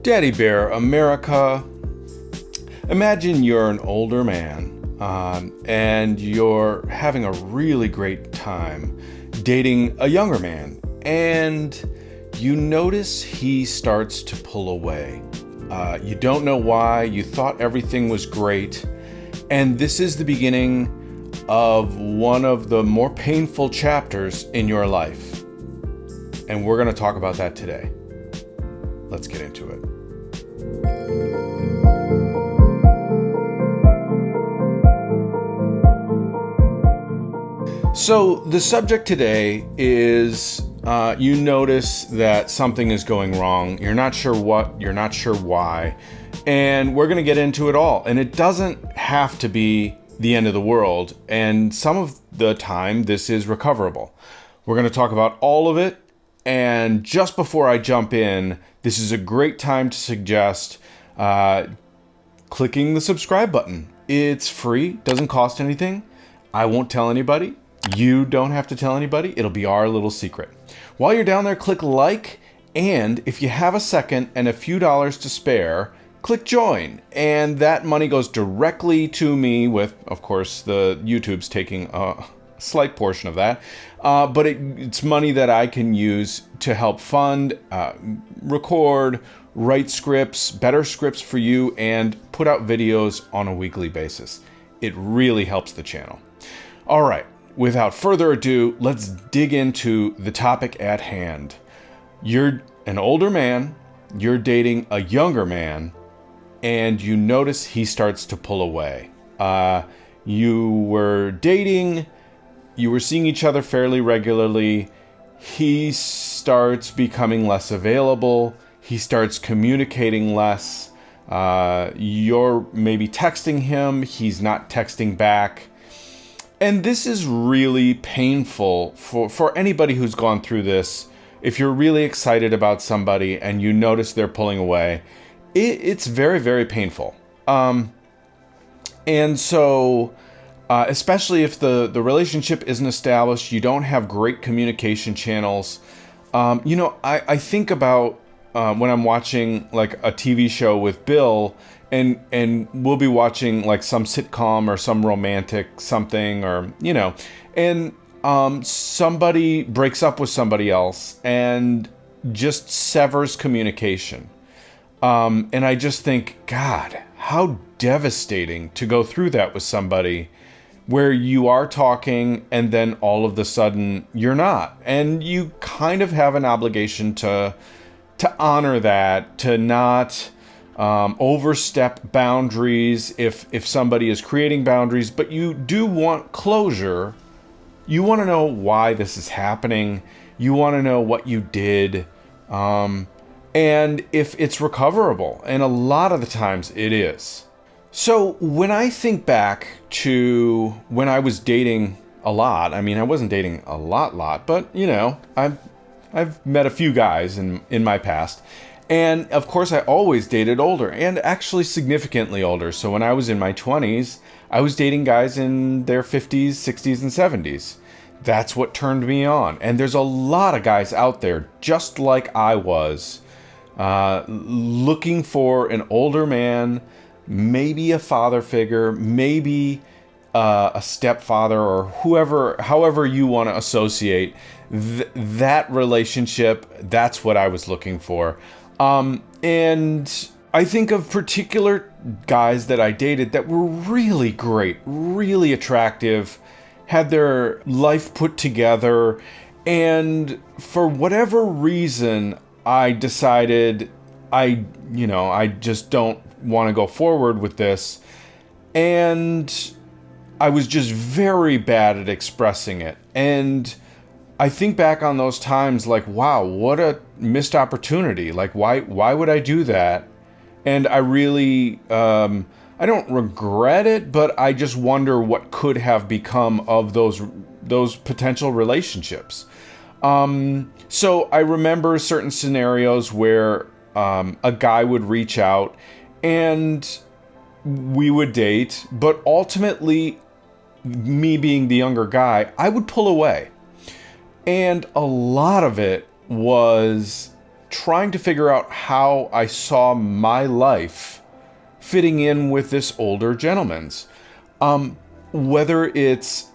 Daddybear, America. Imagine you're an older man and you're having a really great time dating a younger man, and you notice he starts to pull away. You don't know why. You thought everything was great, and this is the beginning of one of the more painful chapters in your life. And we're going to talk about that today. Let's get into it. So the subject today is you notice that something is going wrong. You're not sure what, you're not sure why, and we're going to get into it all. And it doesn't have to be the end of the world, and some of the time this is recoverable. We're going to talk about all of it, and just before I jump in, this is a great time to suggest clicking the subscribe button. It's free, doesn't cost anything. I won't tell anybody. You don't have to tell anybody. It'll be our little secret. While you're down there, click like, and if you have a second and a few dollars to spare, click join. And that money goes directly to me, with, of course, the YouTube's taking a slight portion of that. But it's money that I can use to help fund, record, write scripts, better scripts for you, and put out videos on a weekly basis. It really helps the channel. All right. Without further ado, let's dig into the topic at hand. You're an older man, you're dating a younger man, and you notice he starts to pull away. You were dating, you were seeing each other fairly regularly. He starts becoming less available. He starts communicating less. You're maybe texting him, he's not texting back. And this is really painful for anybody who's gone through this. If you're really excited about somebody and you notice they're pulling away, it's very, very painful. And so, especially if the relationship isn't established, you don't have great communication channels. I think about when I'm watching like a TV show with Bill, and we'll be watching like some sitcom or some romantic something, or and somebody breaks up with somebody else and just severs communication. And I just think, God, how devastating to go through that with somebody, where you are talking and then all of a sudden you're not, and you kind of have an obligation to honor that, to not overstep boundaries if somebody is creating boundaries, but you do want closure. You want to know why this is happening. You want to know what you did, and if it's recoverable. And a lot of the times it is. So when I think back to when I was dating a lot, I mean, I wasn't dating a lot, but I've met a few guys in my past. And of course, I always dated older, and actually significantly older. So when I was in my 20s, I was dating guys in their 50s, 60s, and 70s. That's what turned me on. And there's a lot of guys out there, just like I was, looking for an older man, maybe a father figure, maybe a stepfather, or however you want to associate that relationship. That's what I was looking for. And I think of particular guys that I dated that were really great, really attractive, had their life put together, and for whatever reason, I decided I just don't want to go forward with this, and I was just very bad at expressing it. And I think back on those times like, wow, what a missed opportunity. Like, why would I do that? And I really, I don't regret it, but I just wonder what could have become of those potential relationships. So I remember certain scenarios where a guy would reach out and we would date, but ultimately, me being the younger guy, I would pull away. And a lot of it was trying to figure out how I saw my life fitting in with this older gentleman's. Whether it's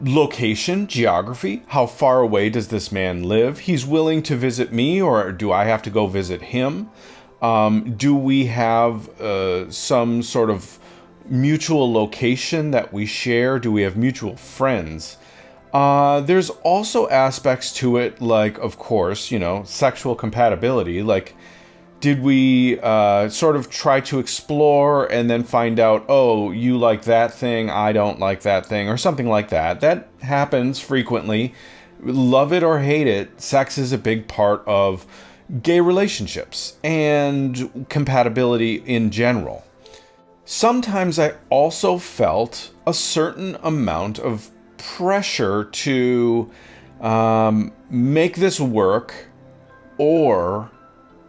location, geography, how far away does this man live? He's willing to visit me, or do I have to go visit him? Do we have some sort of mutual location that we share? Do we have mutual friends? There's also aspects to it, like, of course, sexual compatibility. Like, did we sort of try to explore and then find out, oh, you like that thing, I don't like that thing, or something like that? That happens frequently. Love it or hate it, sex is a big part of gay relationships and compatibility in general. Sometimes I also felt a certain amount of pressure to make this work, or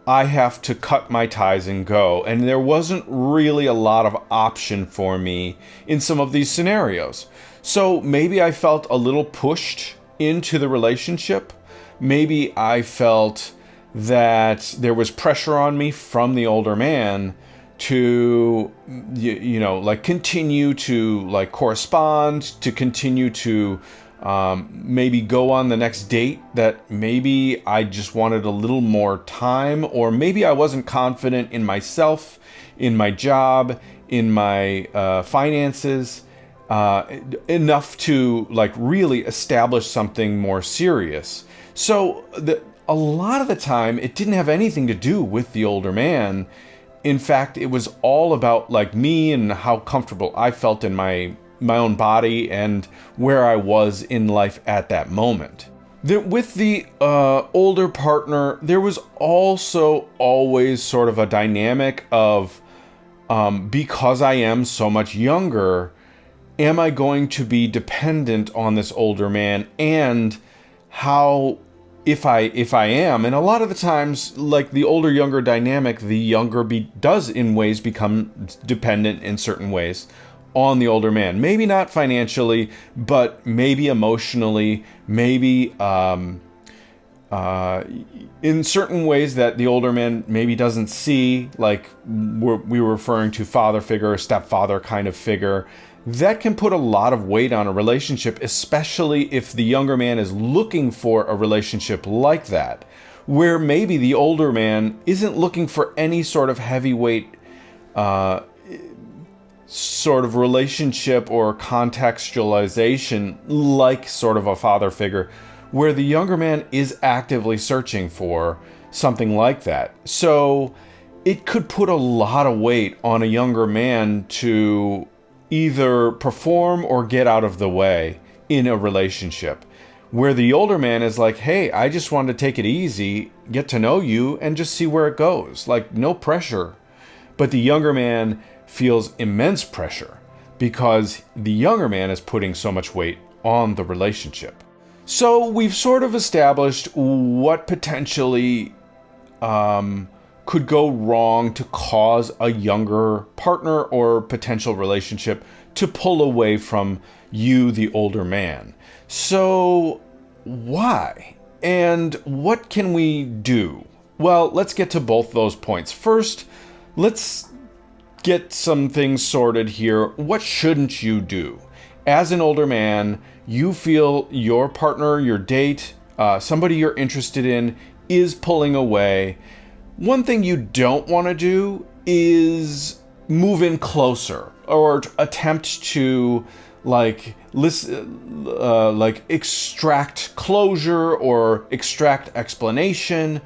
I have to cut my ties and go. And there wasn't really a lot of option for me in some of these scenarios. So maybe I felt a little pushed into the relationship. Maybe I felt that there was pressure on me from the older man to, continue to correspond, to continue to maybe go on the next date, that maybe I just wanted a little more time, or maybe I wasn't confident in myself, in my job, in my finances, enough to really establish something more serious. So a lot of the time, it didn't have anything to do with the older man. In fact, it was all about me and how comfortable I felt in my own body and where I was in life at that moment. With the older partner, there was also always sort of a dynamic of, because I am so much younger, am I going to be dependent on this older man? And how, if I am, and a lot of the times, the older younger dynamic, the younger does in ways become dependent in certain ways on the older man. Maybe not financially, but maybe emotionally, maybe in certain ways that the older man maybe doesn't see, we were referring to father figure, stepfather kind of figure. That can put a lot of weight on a relationship, especially if the younger man is looking for a relationship like that, where maybe the older man isn't looking for any sort of heavyweight sort of relationship or contextualization, like sort of a father figure, where the younger man is actively searching for something like that. So it could put a lot of weight on a younger man to either perform or get out of the way in a relationship, where the older man is like, hey, I just want to take it easy, get to know you, and just see where it goes. No pressure. But the younger man feels immense pressure because the younger man is putting so much weight on the relationship. So we've sort of established what potentially could go wrong to cause a younger partner or potential relationship to pull away from you, the older man. So why? And what can we do? Well, let's get to both those points. First, let's get some things sorted here. What shouldn't you do? As an older man, you feel your partner, your date, somebody you're interested in is pulling away. One thing you don't want to do is move in closer or attempt to extract closure or extract explanation.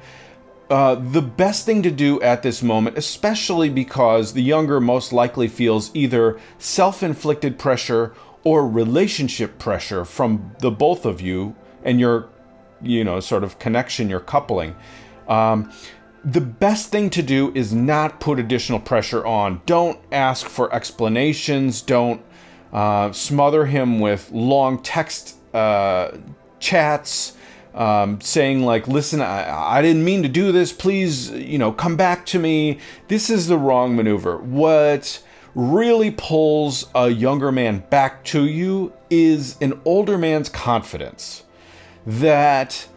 The best thing to do at this moment, especially because the younger most likely feels either self-inflicted pressure or relationship pressure from the both of you and your, sort of connection, your coupling. The best thing to do is not put additional pressure on. Don't ask for explanations. Don't smother him with long text chats. Saying listen, I didn't mean to do this. Please, come back to me. This is the wrong maneuver. What really pulls a younger man back to you is an older man's confidence. that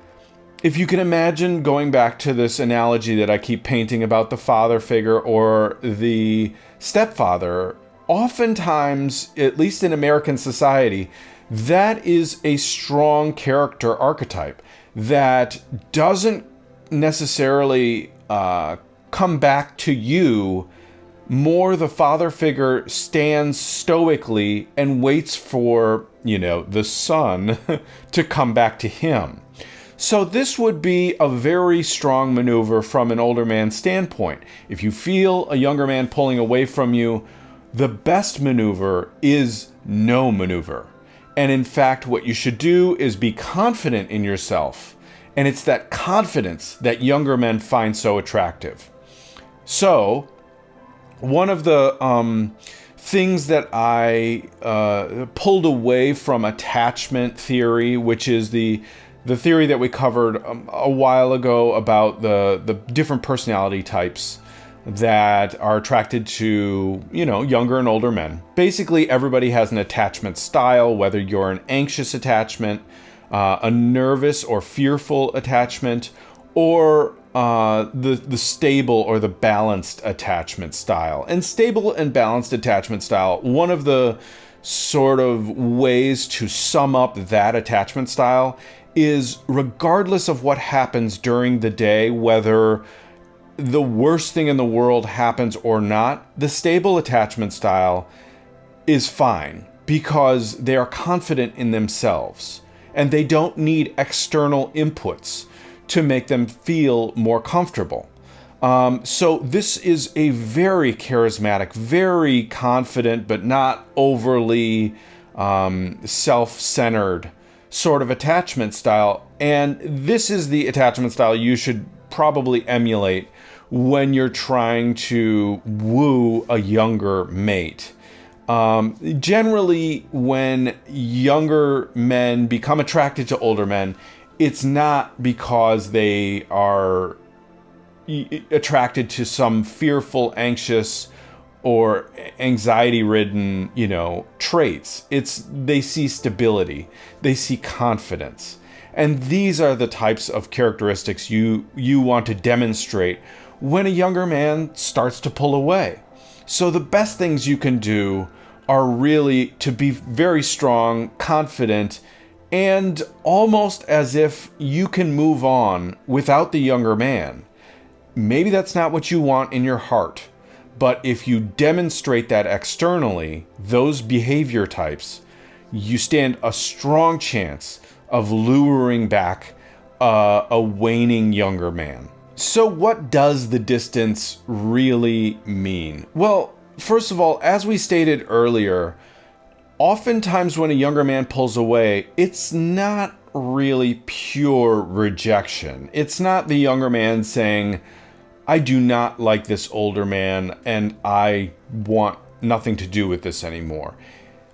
if you can imagine, going back to this analogy that I keep painting about the father figure or the stepfather, oftentimes, at least in American society, that is a strong character archetype that doesn't necessarily come back to you. More, the father figure stands stoically and waits for, the son to come back to him. So this would be a very strong maneuver from an older man's standpoint. If you feel a younger man pulling away from you, the best maneuver is no maneuver. And in fact, what you should do is be confident in yourself. And it's that confidence that younger men find so attractive. So, one of the things that I pulled away from attachment theory, which is the theory that we covered a while ago about the different personality types that are attracted to, younger and older men. Basically, everybody has an attachment style, whether you're an anxious attachment, a nervous or fearful attachment, or the stable or the balanced attachment style. And stable and balanced attachment style, one of the sort of ways to sum up that attachment style is, regardless of what happens during the day, whether the worst thing in the world happens or not, the stable attachment style is fine because they are confident in themselves and they don't need external inputs to make them feel more comfortable. So this is a very charismatic, very confident, but not overly self-centered sort of attachment style. And this is the attachment style you should probably emulate when you're trying to woo a younger mate. Generally, when younger men become attracted to older men, it's not because they are attracted to some fearful, anxious, or anxiety-ridden, traits. They see stability. They see confidence. And these are the types of characteristics you want to demonstrate when a younger man starts to pull away. So the best things you can do are really to be very strong, confident, and almost as if you can move on without the younger man. Maybe that's not what you want in your heart, but if you demonstrate that externally, those behavior types, you stand a strong chance of luring back a waning younger man. So what does the distance really mean? Well, first of all, as we stated earlier, oftentimes when a younger man pulls away, it's not really pure rejection. It's not the younger man saying, I do not like this older man and I want nothing to do with this anymore.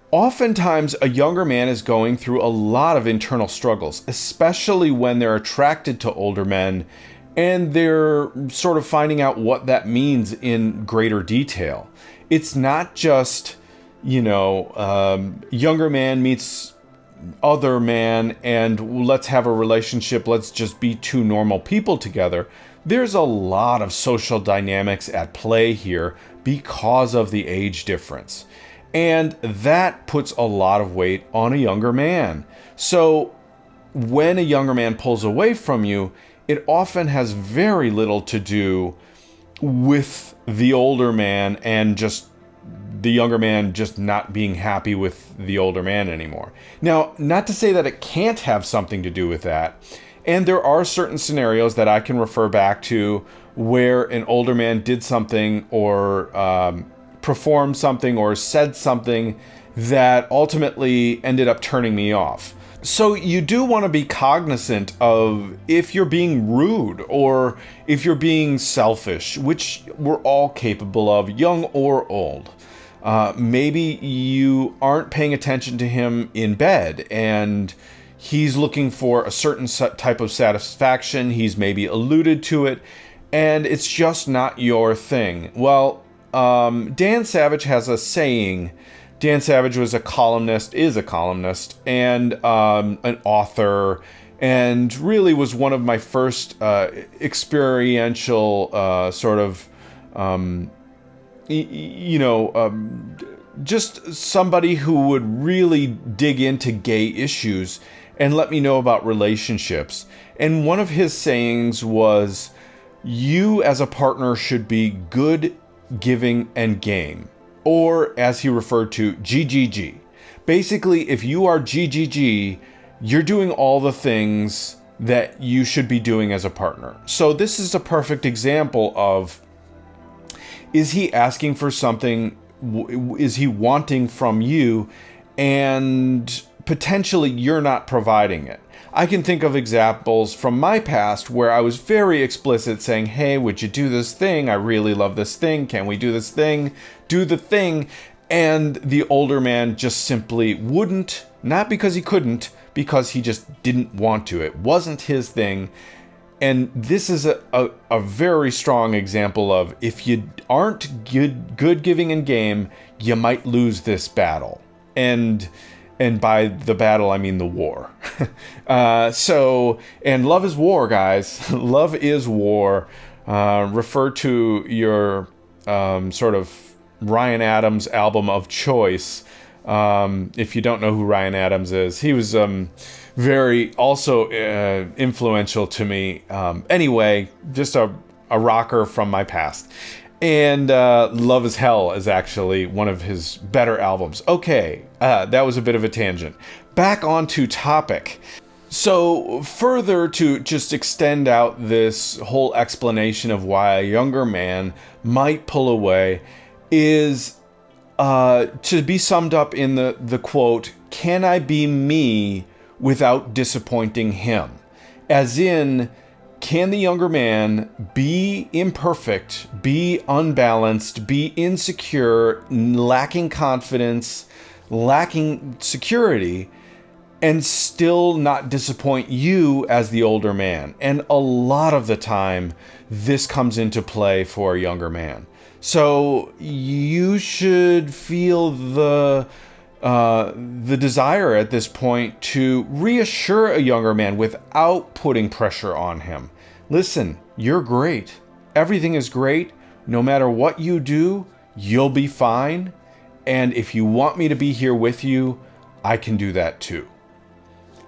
Oftentimes, a younger man is going through a lot of internal struggles, especially when they're attracted to older men and they're sort of finding out what that means in greater detail. It's not just, younger man meets other man and let's have a relationship, let's just be two normal people together. There's a lot of social dynamics at play here because of the age difference. And that puts a lot of weight on a younger man. So when a younger man pulls away from you, it often has very little to do with the older man and just the younger man just not being happy with the older man anymore. Now, not to say that it can't have something to do with that. And there are certain scenarios that I can refer back to where an older man did something or performed something or said something that ultimately ended up turning me off. So you do want to be cognizant of if you're being rude or if you're being selfish, which we're all capable of, young or old. Maybe you aren't paying attention to him in bed and he's looking for a certain type of satisfaction. He's maybe alluded to it and it's just not your thing. Well, Dan Savage has a saying. Dan Savage is a columnist, and an author, and really was one of my first experiential sort of, just somebody who would really dig into gay issues and let me know about relationships. And one of his sayings was, you as a partner should be good, giving, and game. Or, as he referred to, GGG. Basically, if you are GGG, you're doing all the things that you should be doing as a partner. So this is a perfect example of, is he asking for something? Is he wanting from you? And potentially you're not providing it. I can think of examples from my past where I was very explicit saying, hey, would you do this thing? I really love this thing. Can we do this thing? Do the thing. And the older man just simply wouldn't, not because he couldn't, because he just didn't want to. It wasn't his thing. And this is a very strong example of, if you aren't good giving and game, you might lose this battle. And by the battle, I mean the war. And love is war, guys. Love is war. Refer to your sort of Ryan Adams album of choice. If you don't know who Ryan Adams is, he was very also influential to me. Anyway, just a rocker from my past. And Love is Hell is actually one of his better albums. Okay, that was a bit of a tangent. Back onto topic. So further to just extend out this whole explanation of why a younger man might pull away is to be summed up in the quote, can I be me without disappointing him? As in, can the younger man be imperfect, be unbalanced, be insecure, lacking confidence, lacking security, and still not disappoint you as the older man? And a lot of the time, this comes into play for a younger man. So you should feel the desire at this point to reassure a younger man without putting pressure on him. Listen, you're great. Everything is great. No matter what you do, you'll be fine. And if you want me to be here with you, I can do that too.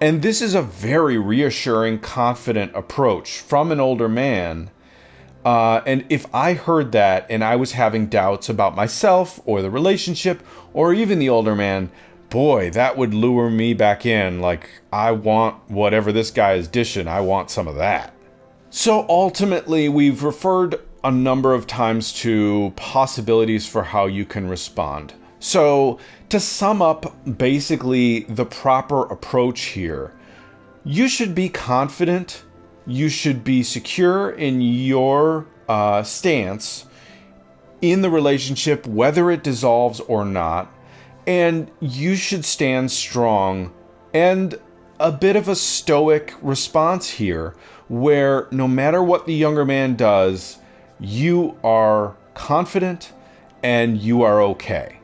And this is a very reassuring, confident approach from an older man. And if I heard that and I was having doubts about myself or the relationship or even the older man, boy, that would lure me back in. Like, I want whatever this guy is dishing. I want some of that. So ultimately, we've referred a number of times to possibilities for how you can respond. So to sum up basically the proper approach here, you should be confident. You should be secure in your stance in the relationship, whether it dissolves or not. And you should stand strong, and a bit of a stoic response here, where no matter what the younger man does, you are confident and you are okay.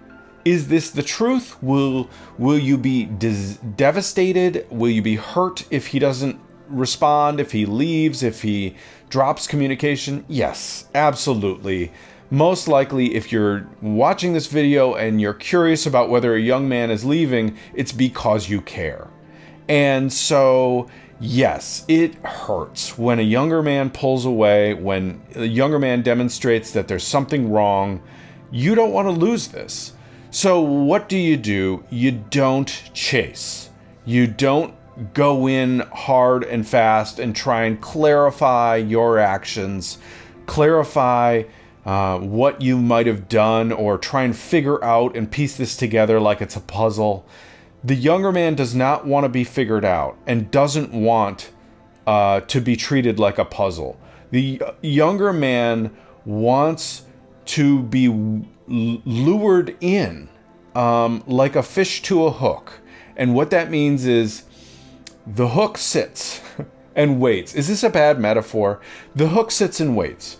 Is this the truth? Will you be devastated? Will you be hurt if he doesn't respond, if he leaves, if he drops communication? Yes, absolutely. Most likely, if you're watching this video and you're curious about whether a young man is leaving, it's because you care. And so, yes, it hurts when a younger man pulls away, when a younger man demonstrates that there's something wrong. You don't want to lose this. So what do? You don't chase. You don't go in hard and fast and try and clarify your actions, clarify what you might have done, or try and figure out and piece this together like it's a puzzle. The younger man does not want to be figured out and doesn't want to be treated like a puzzle. The younger man wants to be lured in like a fish to a hook. And what that means is the hook sits and waits. Is this a bad metaphor? The hook sits and waits,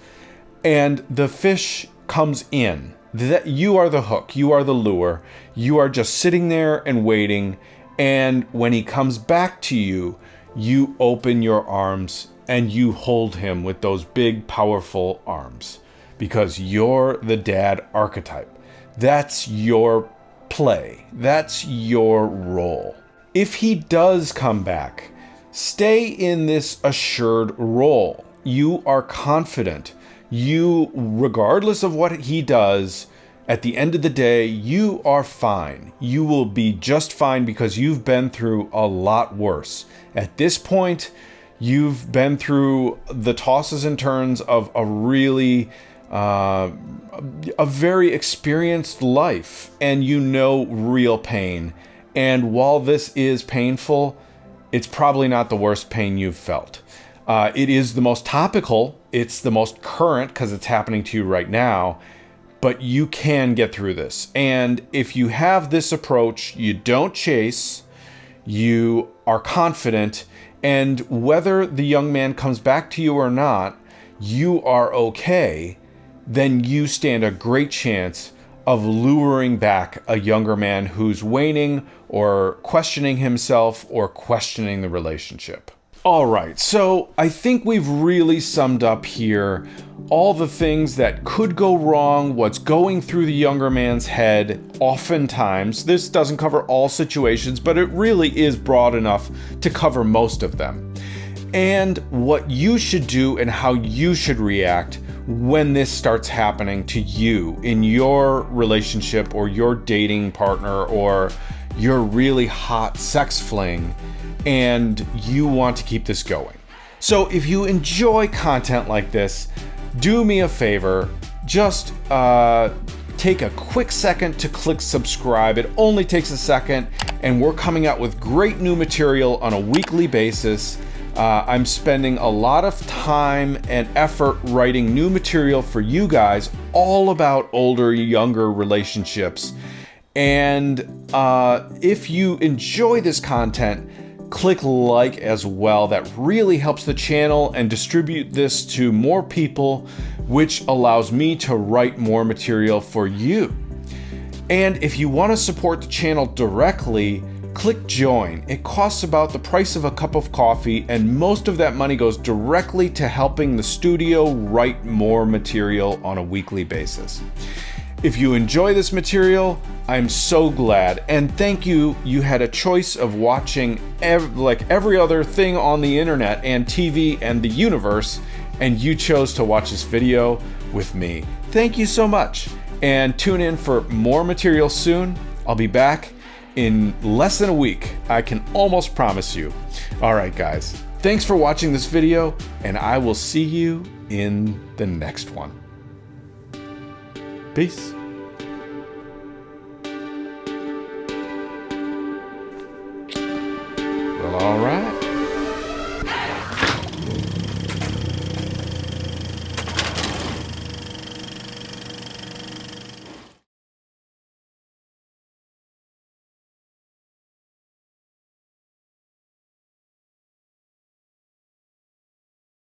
and the fish comes in. That you are the hook, you are the lure. You are just sitting there and waiting, and when he comes back to you, you open your arms and you hold him with those big, powerful arms, because you're the dad archetype. That's your play. That's your role. If he does come back, stay in this assured role. You are confident. You, regardless of what he does, at the end of the day, you are fine. You will be just fine because you've been through a lot worse. At this point, you've been through the tosses and turns of a really, a very experienced life, and you know real pain. And while this is painful, it's probably not the worst pain you've felt. It is the most topical. It's the most current because it's happening to you right now. But you can get through this. And if you have this approach, you don't chase, you are confident, and whether the young man comes back to you or not, you are okay, then you stand a great chance of luring back a younger man who's waning or questioning himself or questioning the relationship. All right, so I think we've really summed up here all the things that could go wrong, what's going through the younger man's head. Oftentimes, this doesn't cover all situations, but it really is broad enough to cover most of them. And what you should do and how you should react when this starts happening to you in your relationship or your dating partner or your really hot sex fling, and you want to keep this going. So if you enjoy content like this, do me a favor, just take a quick second to click subscribe. It only takes a second, and we're coming out with great new material on a weekly basis. I'm spending a lot of time and effort writing new material for you guys, all about older, younger relationships. And if you enjoy this content, click like as well. That really helps the channel and distribute this to more people, which allows me to write more material for you. And if you want to support the channel directly, click join. It costs about the price of a cup of coffee, and most of that money goes directly to helping the studio write more material on a weekly basis. If you enjoy this material, I'm so glad, and thank you. You had a choice of watching like every other thing on the internet and TV and the universe, and you chose to watch this video with me. Thank you so much, and tune in for more material soon. I'll be back in less than a week. I can almost promise you. All right, guys. Thanks for watching this video, and I will see you in the next one. Peace. Well, all right.